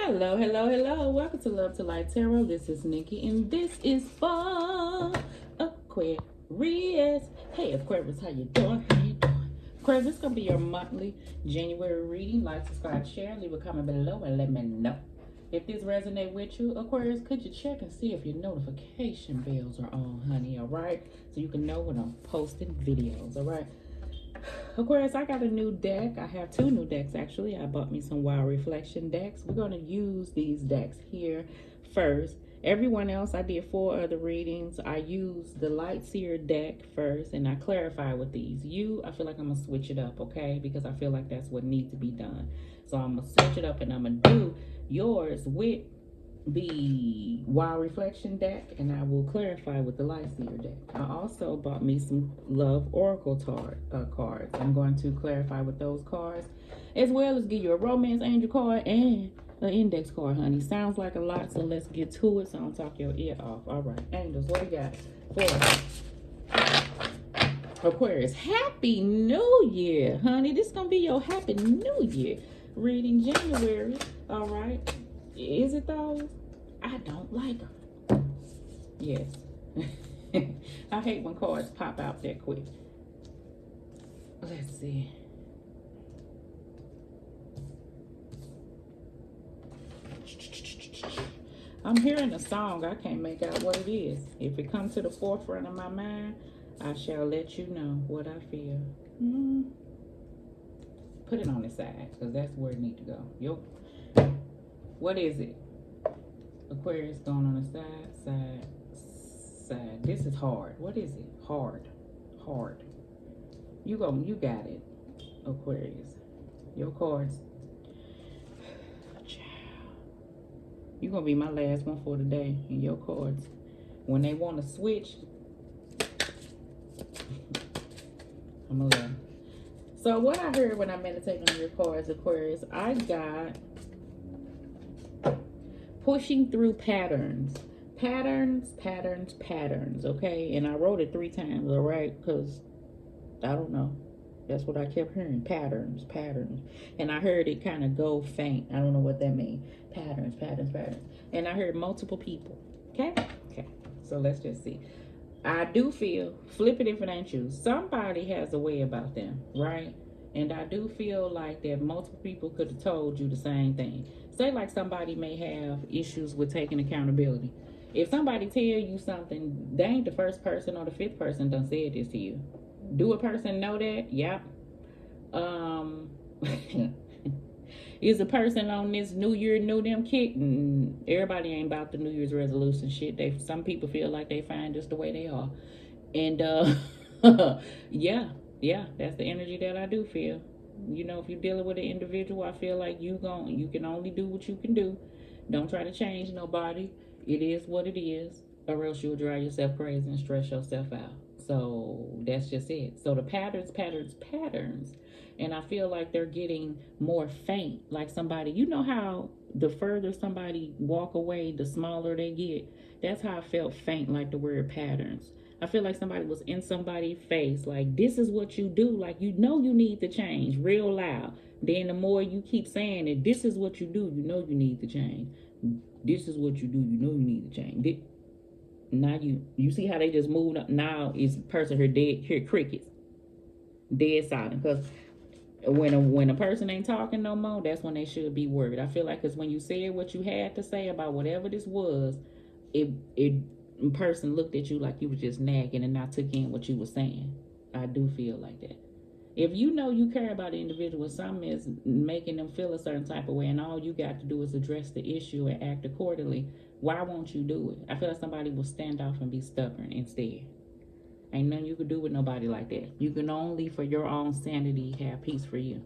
Hello, hello, hello. Welcome to Love to Light Tarot. This is Nikki, and this is for Aquarius. Hey, Aquarius, how you doing? How you doing? Aquarius, this is going to be your monthly January reading. Like, subscribe, share, leave a comment below, and let me know. If this resonates with you, Aquarius, could you check and see if your notification bells are on, honey, all right? So you can know when I'm posting videos, all right? Aquarius, I got a new deck. I have two new decks, actually. I bought me some Wild Reflection decks. We're going to use these decks here first. Everyone else, I did 4 other readings. I used the Light Seer deck first, and I clarified with these. I feel like I'm going to switch it up, okay? Because I feel like that's what needs to be done. So I'm going to switch it up, and I'm going to do yours with the Wild Reflection deck, and I will clarify with the Light Seer deck. I also bought me some Love Oracle cards. I'm going to clarify with those cards, as well as give you a Romance Angel card and an Index card, honey. Sounds like a lot, so let's get to it so I don't talk your ear off. All right, angels, what we got for Aquarius? Happy New Year, honey. This is going to be your Happy New Year reading, January. All right. Is it those? I don't like them. Yes. I hate when cards pop out that quick. Let's see. I'm hearing a song. I can't make out what it is. If it comes to the forefront of my mind, I shall let you know what I feel. Put it on the side, because that's where it needs to go. Yo. What is it? Aquarius going on the side. This is hard. What is it? Hard. You got it, Aquarius. Your cards. You're going to be my last one for today. And your cards, when they want to switch, I'm going to let them. So what I heard when I meditated on your cards, Aquarius, I got pushing through patterns, okay? And I wrote it 3 times, all right? Because I don't know. That's what I kept hearing, patterns. And I heard it kind of go faint. I don't know what that means. Patterns. And I heard multiple people, okay? So let's just see. I do feel, flip it if it ain't you, somebody has a way about them, right? And I do feel like that multiple people could have told you the same thing. Say like somebody may have issues with taking accountability. If somebody tell you something, they ain't the first person or the 5th person done said this to you. Do a person know that? Yep. Is a person on this New Year new them kick? Everybody ain't about the New Year's resolution shit. Some people feel like they fine just the way they are. And yeah, that's the energy that I do feel. You know, if you're dealing with an individual, I feel like you can only do what you can do. Don't try to change nobody. It is what it is, or else you'll drive yourself crazy and stress yourself out. So that's just it. So the patterns. And I feel like they're getting more faint. Like somebody, you know how the further somebody walk away, the smaller they get. That's how I felt faint, like the word patterns. I feel like somebody was in somebody's face, like, this is what you do. Like, you know you need to change real loud. Then the more you keep saying it, this is what you do, you know you need to change. This is what you do, you know you need to change. Now you see how they just moved up. Now is person hear crickets. Dead silent. Because when a person ain't talking no more, that's when they should be worried. I feel like because when you said what you had to say about whatever this was, it person looked at you like you was just nagging and not took in what you were saying. I do feel like that. If you know you care about an individual, something is making them feel a certain type of way, and all you got to do is address the issue and act accordingly, why won't you do it? I feel like somebody will stand off and be stubborn instead. Ain't nothing you could do with nobody like that. You can only, for your own sanity, have peace for you.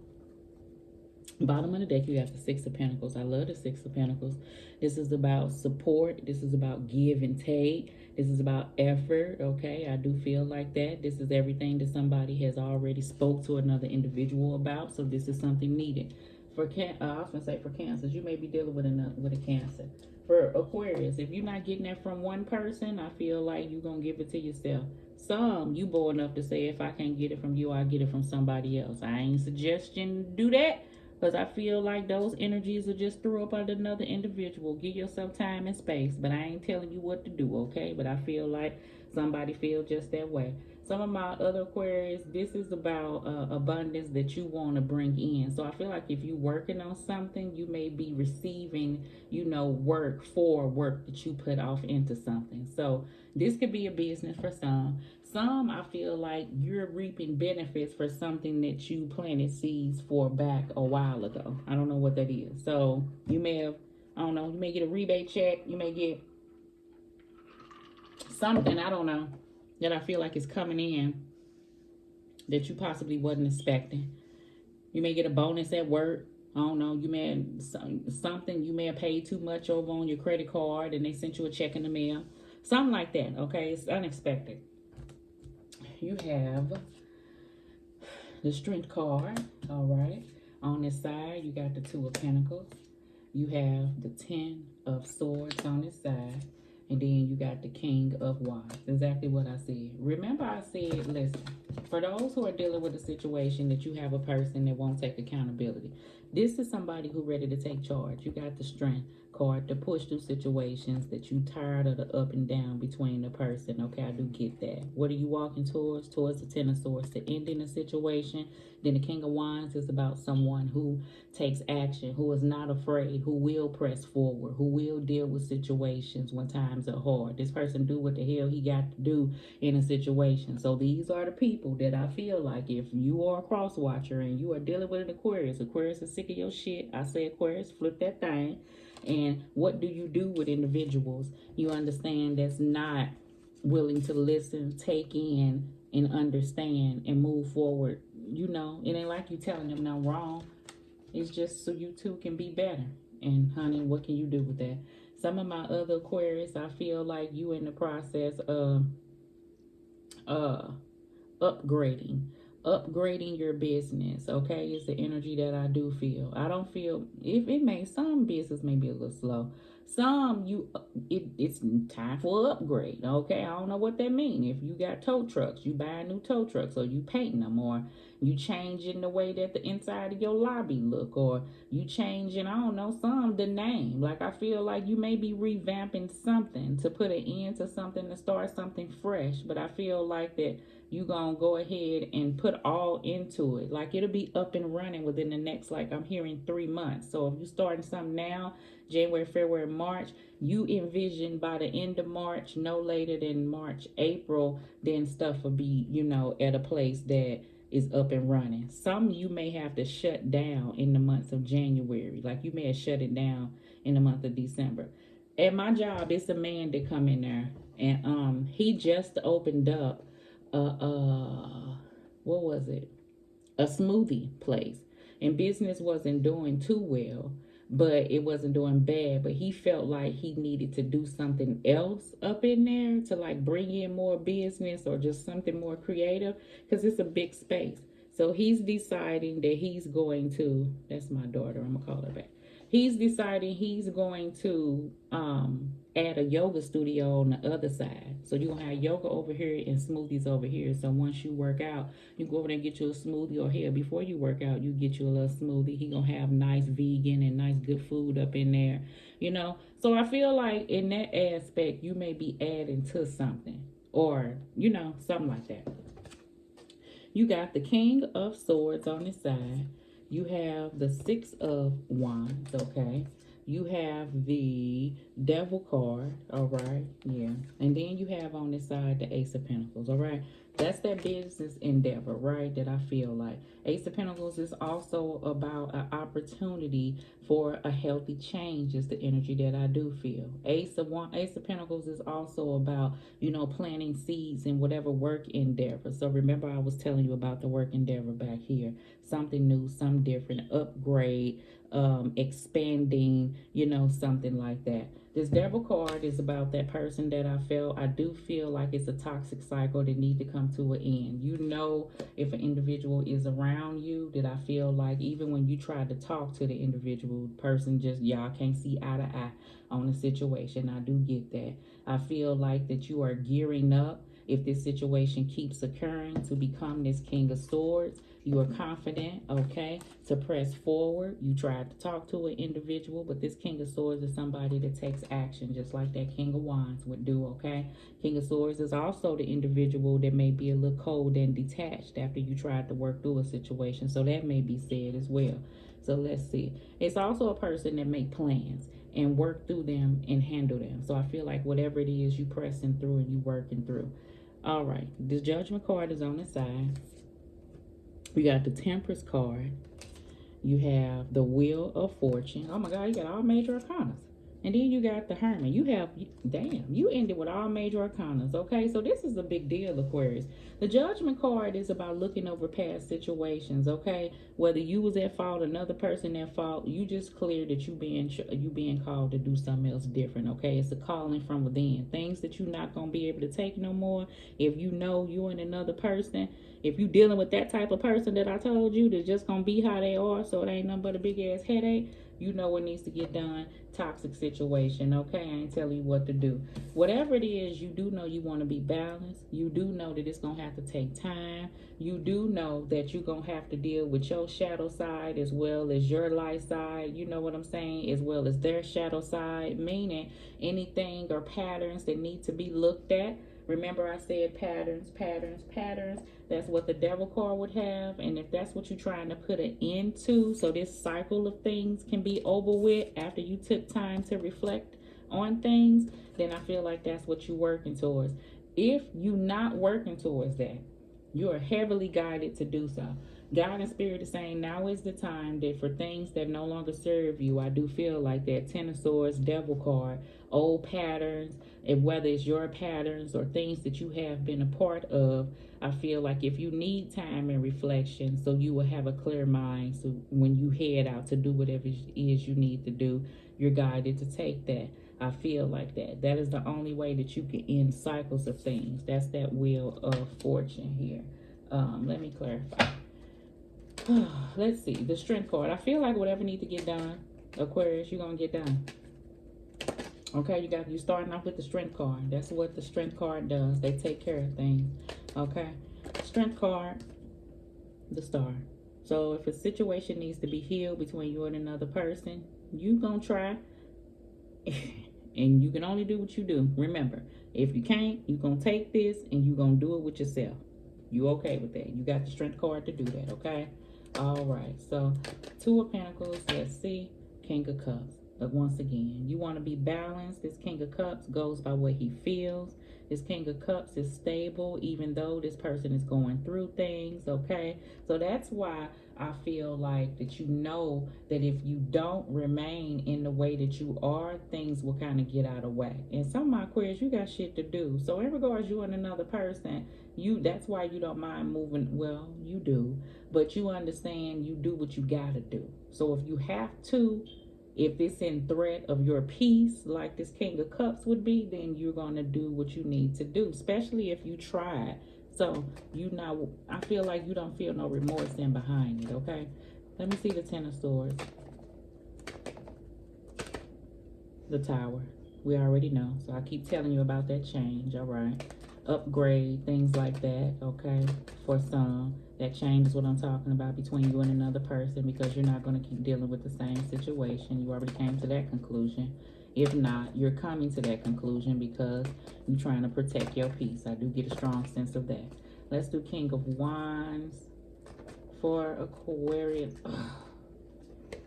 Bottom of the deck, you have the 6 of Pentacles. I love the 6 of Pentacles. This is about support. This is about give and take. This is about effort, okay? I do feel like that. This is everything that somebody has already spoke to another individual about, so this is something needed. I was going to say for Cancers, you may be dealing with a Cancer. For Aquarius, if you're not getting that from one person, I feel like you're going to give it to yourself. You bold enough to say, if I can't get it from you, I'll get it from somebody else. I ain't suggesting do that. Because I feel like those energies are just threw up on another individual. Give yourself time and space. But I ain't telling you what to do, okay? But I feel like somebody feel just that way. Some of my other Aquarius, this is about abundance that you want to bring in. So I feel like if you're working on something, you may be receiving, work for work that you put off into something. So this could be a business for some. Some, I feel like you're reaping benefits for something that you planted seeds for back a while ago. I don't know what that is. So you may have, I don't know, you may get a rebate check. You may get something, I don't know, that I feel like is coming in that you possibly wasn't expecting. You may get a bonus at work. I don't know. You may have something. You may have paid too much over on your credit card, and they sent you a check in the mail. Something like that. Okay, it's unexpected. You have the Strength card. All right. On this side, you got the Two of Pentacles. You have the Ten of Swords on this side. And then you got the King of Wands. Exactly what I said. Remember I said, listen, for those who are dealing with a situation that you have a person that won't take accountability, this is somebody who's ready to take charge. You got the Strength card to push through situations that you tired of the up and down between the person. Okay, I do get that. What are you walking towards? Towards the Ten of Swords, to ending the situation. Then the King of Wands is about someone who takes action, who is not afraid, who will press forward, who will deal with situations when times are hard. This person do what the hell he got to do in a situation. So these are the people that I feel like if you are a cross watcher and you are dealing with an Aquarius, Aquarius is sick of your shit. I say Aquarius, flip that thing. And what do you do with individuals you understand that's not willing to listen, take in, and understand and move forward? It ain't like you telling them no wrong. It's just so you two can be better. And honey, what can you do with that? Some of my other Aquarius, I feel like you in the process of upgrading your business. Okay, it's the energy that I do feel. I don't feel, if it may, some business may be a little slow. Some it's time for upgrade. Okay, I don't know what that means. If you got tow trucks, you buy new tow trucks, or you painting them, or you changing the way that the inside of your lobby look, or you changing, I don't know, the name. Like I feel like you may be revamping something to put an end to something, to start something fresh. But I feel like that you gonna go ahead and put all into it. Like it'll be up and running within the next, like I'm hearing 3 months. So if you starting something now, January, February, March, you envision by the end of March, no later than March, April, then stuff will be, at a place that is up and running. Some you may have to shut down in the months of January. Like you may have shut it down in the month of December. At my job, it's a man that come in there, and he just opened up what was it? A smoothie place. And business wasn't doing too well, but it wasn't doing bad. But he felt like he needed to do something else up in there to like bring in more business or just something more creative, because it's a big space. So he's deciding that he's going to, that's my daughter, I'm gonna call her back. He's deciding he's going to add a yoga studio on the other side. So you're going to have yoga over here and smoothies over here. So once you work out, you go over there and get you a smoothie, or here, before you work out, you get you a little smoothie. He going to have nice vegan and nice good food up in there, So I feel like in that aspect, you may be adding to something, or, something like that. You got the King of Swords on the side. You have the Six of Wands, okay? You have the Devil card, all right? Yeah. And then you have on this side the Ace of Pentacles, all right? That's that business endeavor, right, that I feel like. Ace of Pentacles is also about an opportunity for a healthy change, is the energy that I do feel. Ace of Pentacles is also about, planting seeds in whatever work endeavor. So remember I was telling you about the work endeavor back here. Something new, something different, upgrade, expanding, something like that. This Devil card is about that person that I do feel like it's a toxic cycle that need to come to an end. If an individual is around you, that I feel like even when you try to talk to the individual person, just y'all can't see eye to eye on the situation. I do get that. I feel like that you are gearing up, if this situation keeps occurring, to become this King of Swords. You are confident, okay, to press forward. You tried to talk to an individual, but this King of Swords is somebody that takes action, just like that King of Wands would do, okay? King of Swords is also the individual that may be a little cold and detached after you tried to work through a situation. So that may be said as well. So let's see. It's also a person that make plans and work through them and handle them. So I feel like whatever it is, you pressing through and you working through. All right. The Judgment card is on the side. We got the Temperance card. You have the Wheel of Fortune. Oh my God, you got all major arcanas. And then you got the Hermit. You have, damn, you ended with all major arcanas. Okay, so this is a big deal, Aquarius. The Judgment card is about looking over past situations. Okay, whether you was at fault, another person at fault, you just clear that you being called to do something else different. Okay, it's a calling from within. Things that you're not gonna be able to take no more. If you know you and another person, if you dealing with that type of person that I told you, that's just gonna be how they are, so it ain't nothing but a big ass headache. You know what needs to get done. Toxic situation, okay? I ain't telling you what to do. Whatever it is, you do know you want to be balanced. You do know that it's going to have to take time. You do know that you're going to have to deal with your shadow side as well as your light side. You know what I'm saying? As well as their shadow side, meaning anything or patterns that need to be looked at. Remember I said patterns, patterns, patterns. That's what the Devil card would have. And if that's what you're trying to put an end to, so this cycle of things can be over with after you took time to reflect on things, then I feel like that's what you're working towards. If you're not working towards that, you are heavily guided to do so. God and Spirit is saying now is the time that for things that no longer serve you, I do feel like that Ten of Swords, Devil card, old patterns, and whether it's your patterns or things that you have been a part of, I feel like if you need time and reflection, so you will have a clear mind, so when you head out to do whatever it is you need to do, you're guided to take that. I feel like that. That is the only way that you can end cycles of things. That's that Wheel of Fortune here. Let me clarify. Let's see. The Strength card. I feel like whatever needs to get done, Aquarius, you're going to get done. Okay, you starting off with the Strength card. That's what the Strength card does. They take care of things. Okay. Strength card, the Star. So if a situation needs to be healed between you and another person, you going to try. And you can only do what you do. Remember, if you can't, you're going to take this and you're going to do it with yourself. You okay with that? You got the Strength card to do that, okay? All right. So, Two of Pentacles. Let's see. King of Cups. But once again, you want to be balanced. This King of Cups goes by what he feels. This King of Cups is stable, even though this person is going through things, okay? So that's why I feel like that you know that if you don't remain in the way that you are, things will kind of get out of whack. And some of my Aquarius, you got shit to do. So in regards you and another person, that's why you don't mind moving. Well, you do, but you understand you do what you got to do. So if you have to, if it's in threat of your peace, like this King of Cups would be, then you're going to do what you need to do, especially if you tried. So, I feel like you don't feel no remorse in behind it, okay? Let me see the Ten of Swords. The Tower. We already know. So, I keep telling you about that change, all right? Upgrade, things like that, okay? For some. That change is what I'm talking about between you and another person, because you're not going to keep dealing with the same situation. You already came to that conclusion. If not, you're coming to that conclusion because you're trying to protect your peace. I do get a strong sense of that. Let's do King of Wands for Aquarius. Ugh,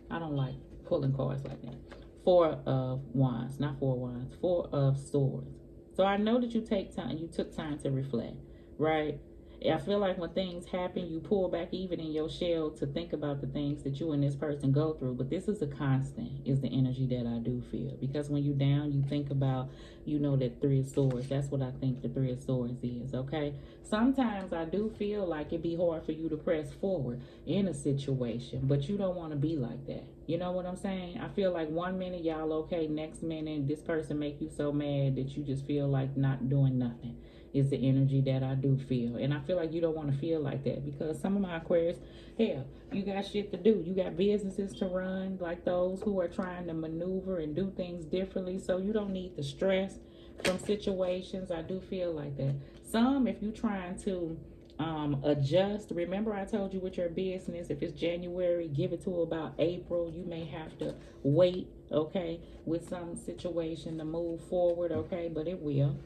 I don't like pulling cards like that. Four of Wands, not Four of Wands. Four of Swords. So I know that you took time to reflect, right? I feel like when things happen, you pull back even in your shell to think about the things that you and this person go through. But this is a constant, is the energy that I do feel. Because when you're down, you think about, that Three of Swords. That's what I think the Three of Swords is, okay? Sometimes I do feel like it'd be hard for you to press forward in a situation, but you don't want to be like that. You know what I'm saying? I feel like 1 minute y'all okay, next minute this person make you so mad that you just feel like not doing nothing. Is the energy that I do feel. And I feel like you don't want to feel like that, because some of my Aquarius, hell, you got shit to do. You got businesses to run, like those who are trying to maneuver and do things differently. So you don't need the stress from situations. I do feel like that. Some, if you're trying to Adjust. Remember, I told you with your business, if it's January, give it to about April. You may have to wait, okay, with some situation to move forward, okay, but it will.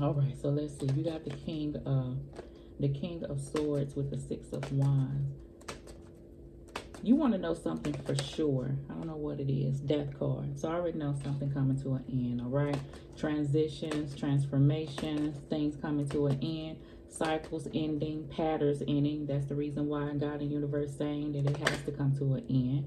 All right, so let's see. You got the King of Swords with the Six of Wands. You want to know something for sure. I don't know what it is. Death card. So I already know something coming to an end, all right? Transitions, transformations, things coming to an end, cycles ending, patterns ending. That's the reason why God and universe saying that it has to come to an end.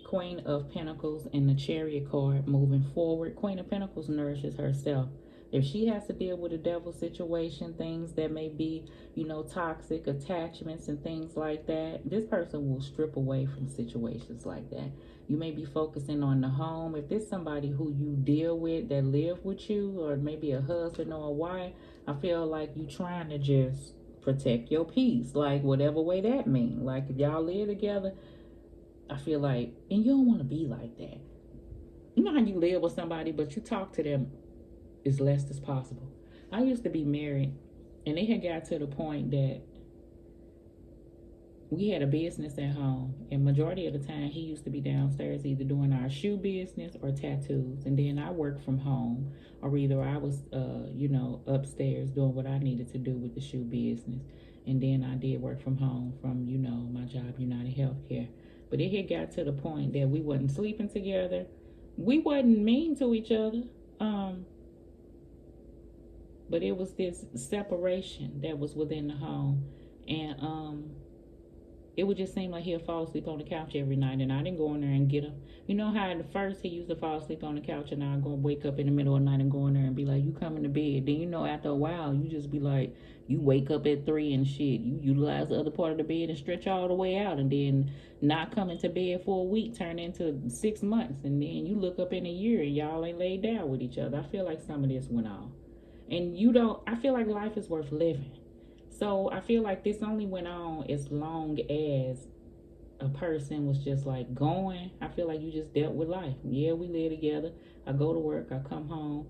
Queen of Pentacles and the Chariot card moving forward. Queen of Pentacles nourishes herself. If she has to deal with a devil situation, things that may be, you know, toxic attachments and things like that, this person will strip away from situations like that. You may be focusing on the home. If there's somebody who you deal with that live with you, or maybe a husband or a wife, I feel like you trying to just protect your peace, like whatever way that means. Like if y'all live together, I feel like, and you don't want to be like that. You know how you live with somebody, but you talk to them as less as possible. I used to be married, and it had got to the point that we had a business at home, and majority of the time he used to be downstairs either doing our shoe business or tattoos, and then I worked from home, or either I was you know, upstairs doing what I needed to do with the shoe business, and then I did work from home from, you know, my job, United Healthcare. But it had got to the point that we wasn't sleeping together, we wasn't mean to each other, but it was this separation that was within the home, and it would just seem like he'll fall asleep on the couch every night, and I didn't go in there and get him. You know how at first he used to fall asleep on the couch, and I go wake up in the middle of the night and go in there and be like, "You coming to bed?" Then you know after a while you just be like, you wake up at 3 and shit. You utilize the other part of the bed and stretch all the way out, and then not coming to bed for a week turn into 6 months, and then you look up in a year and y'all ain't laid down with each other. I feel like some of this went on, and you don't. I feel like life is worth living. So I feel like this only went on as long as a person was just like going. I feel like you just dealt with life. Yeah, we live together. I go to work. I come home.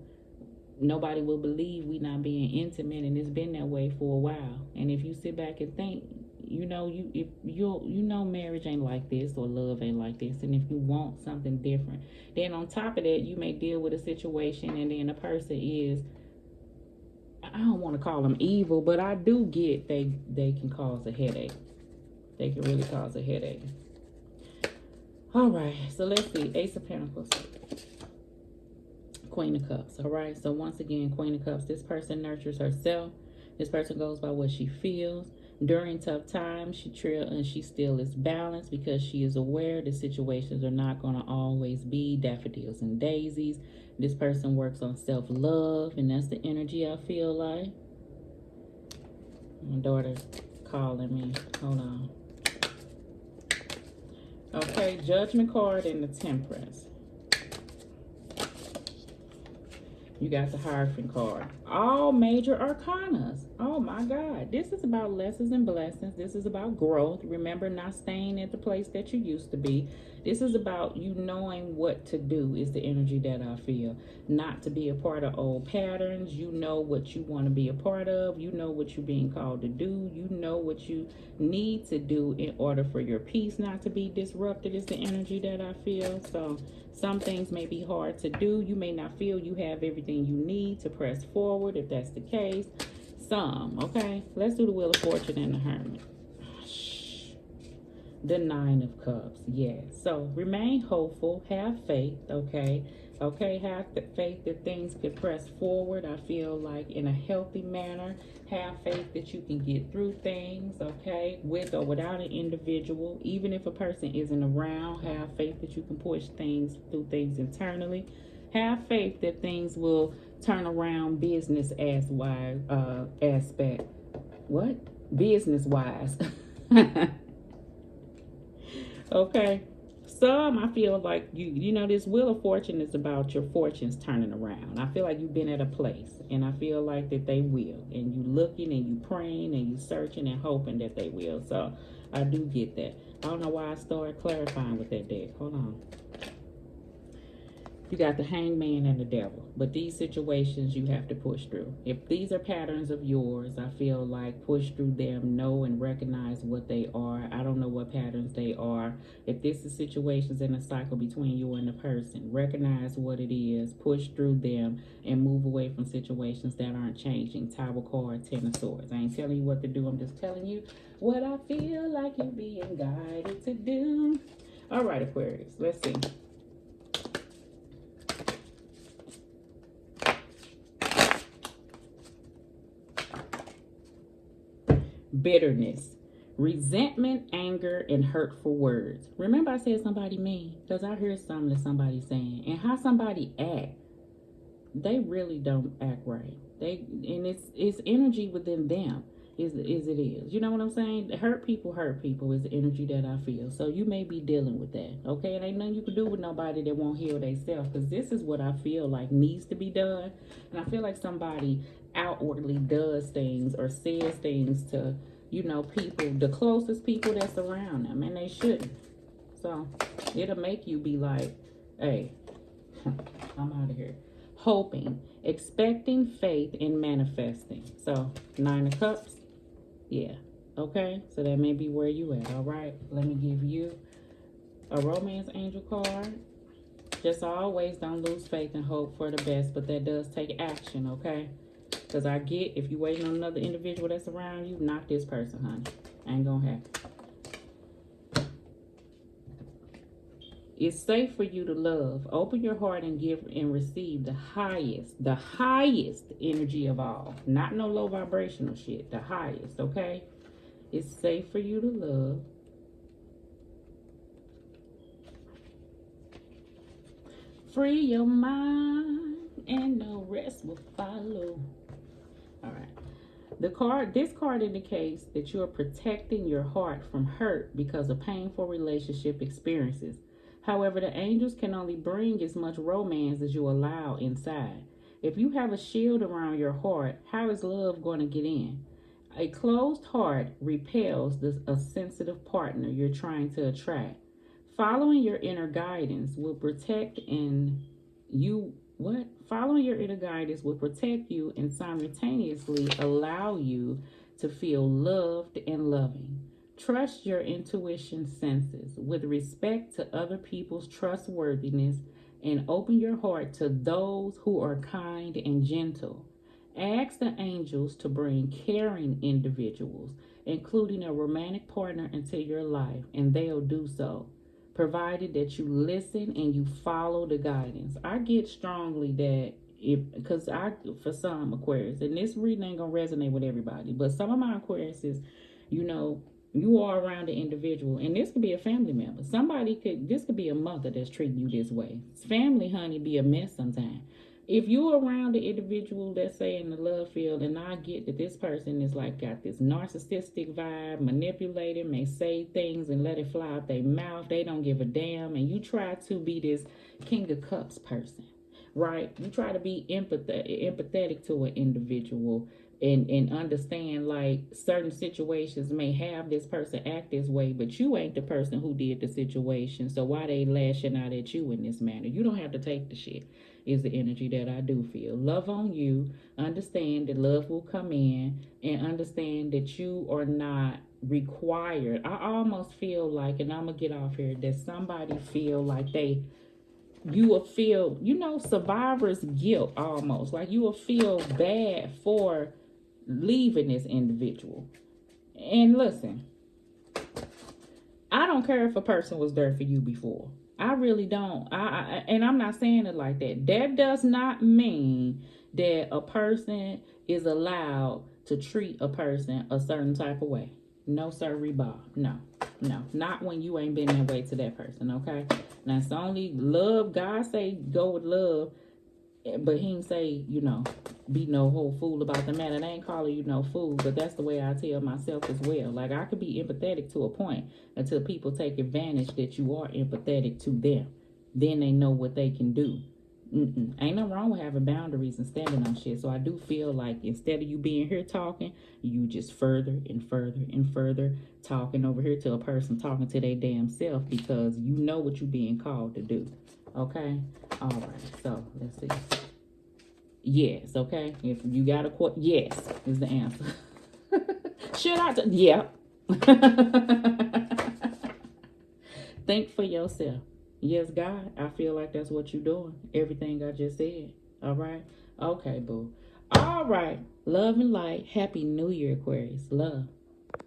Nobody will believe we not being intimate, and it's been that way for a while. And if you sit back and think, you know, you know marriage ain't like this or love ain't like this, and if you want something different, then on top of that you may deal with a situation, and then the person is, I don't want to call them evil, but I do get they can cause a headache. They can really cause a headache. All right, so let's see. Ace of Pentacles, Queen of Cups. All right, so once again, Queen of Cups. This person nurtures herself. This person goes by what she feels. During tough times, she still is balanced because she is aware the situations are not going to always be daffodils and daisies. This person works on self-love, and that's the energy I feel like. My daughter's calling me. Hold on. Okay, Judgment card and the Temperance. You got the Hierophant card. All major arcanas. Oh my God. This is about lessons and blessings. This is about growth. Remember, not staying at the place that you used to be. This is about you knowing what to do is the energy that I feel. Not to be a part of old patterns. You know what you want to be a part of. You know what you're being called to do. You know what you need to do in order for your peace not to be disrupted is the energy that I feel. So some things may be hard to do. You may not feel you have everything you need to press forward if that's the case. Some, okay? Let's do the Wheel of Fortune and the Hermit. The Nine of Cups, yes. So remain hopeful, have faith, okay? Okay, have the faith that things could press forward. I feel like in a healthy manner. Have faith that you can get through things, okay? With or without an individual. Even if a person isn't around, have faith that you can push things through things internally. Have faith that things will turn around business aspect. What? Business wise. Okay. Some, I feel like you know, this Wheel of Fortune is about your fortunes turning around. I feel like you've been at a place, and I feel like that they will. And you looking and you praying and you searching and hoping that they will. So I do get that. I don't know why I started clarifying with that deck. Hold on. You got the hangman and the devil. But these situations you have to push through. If these are patterns of yours, I feel like push through them, know and recognize what they are. I don't know what patterns they are. If this is situations in a cycle between you and the person, recognize what it is, push through them, and move away from situations that aren't changing. Tower card, Ten of Swords. I ain't telling you what to do. I'm just telling you what I feel like you being guided to do. All right, Aquarius. Let's see. Bitterness, resentment, anger, and hurtful words. Remember I said somebody mean? Because I heard something that somebody's saying. And how somebody act, they really don't act right. And it's energy within them. Is it is. You know what I'm saying? Hurt people is the energy that I feel. So you may be dealing with that. Okay? And ain't nothing you can do with nobody that won't heal themselves. Because this is what I feel like needs to be done. And I feel like somebody outwardly does things or says things to, you know, people, the closest people that's around them. And they shouldn't. So it'll make you be like, hey, I'm out of here. Hoping, expecting, faith, and manifesting. So 9 of Cups. Yeah. Okay. So that may be where you at. All right. Let me give you a romance angel card. Just always don't lose faith and hope for the best, but that does take action. Okay. Because I get, if you're waiting on another individual that's around you, not this person, honey. Ain't gonna happen. It's safe for you to love. Open your heart and give and receive the highest energy of all. Not no low vibrational shit. The highest, okay? It's safe for you to love. Free your mind and no rest will follow. All right. This card indicates that you are protecting your heart from hurt because of painful relationship experiences. However, the angels can only bring as much romance as you allow inside. If you have a shield around your heart, how is love going to get in? A closed heart repels a sensitive partner you're trying to attract. Following your inner guidance will protect you and simultaneously allow you to feel loved and loving. Trust your intuition senses with respect to other people's trustworthiness and open your heart to those who are kind and gentle. Ask the angels to bring caring individuals, including a romantic partner, into your life, and they'll do so, provided that you listen and you follow the guidance. I get strongly that because for some Aquarius, and this reading ain't gonna resonate with everybody, but some of my Aquariuses, you know, you are around an individual, and this could be a family member. This could be a mother that's treating you this way. Family, honey, be a mess sometimes. If you're around the individual that's say in the love field, and I get that this person is like got this narcissistic vibe, manipulating, may say things and let it fly out their mouth. They don't give a damn, and you try to be this King of Cups person, right? You try to be empathetic to an individual and understand like certain situations may have this person act this way, but you ain't the person who did the situation. So why they lashing out at you in this manner? You don't have to take the shit, is the energy that I do feel. Love on you. Understand that love will come in, and understand that you are not required. I almost feel like, and I'm gonna get off here, that somebody feel like you will feel, survivor's guilt almost. Like you will feel bad for leaving this individual. And listen, I don't care if a person was there for you before. I really don't. And I'm not saying it like that. That does not mean that a person is allowed to treat a person a certain type of way. No, sir, Bob. No. Not when you ain't been that way to that person, okay? Now, it's only love. God say go with love, but he ain't say, be no whole fool about the matter. They ain't calling you no fool, but that's the way I tell myself as well. Like, I could be empathetic to a point until people take advantage that you are empathetic to them. Then they know what they can do. Ain't nothing wrong with having boundaries and standing on shit. So I do feel like instead of you being here talking, you just further and further and further talking over here to a person talking to their damn self, because you know what you're being called to do. Okay. All right. So let's see. Yes. Okay. If you got a question, yes is the answer. Should I? Yeah. Think for yourself. Yes, God. I feel like that's what you're doing. Everything I just said. All right. Okay, boo. All right. Love and light. Happy New Year, Aquarius. Love.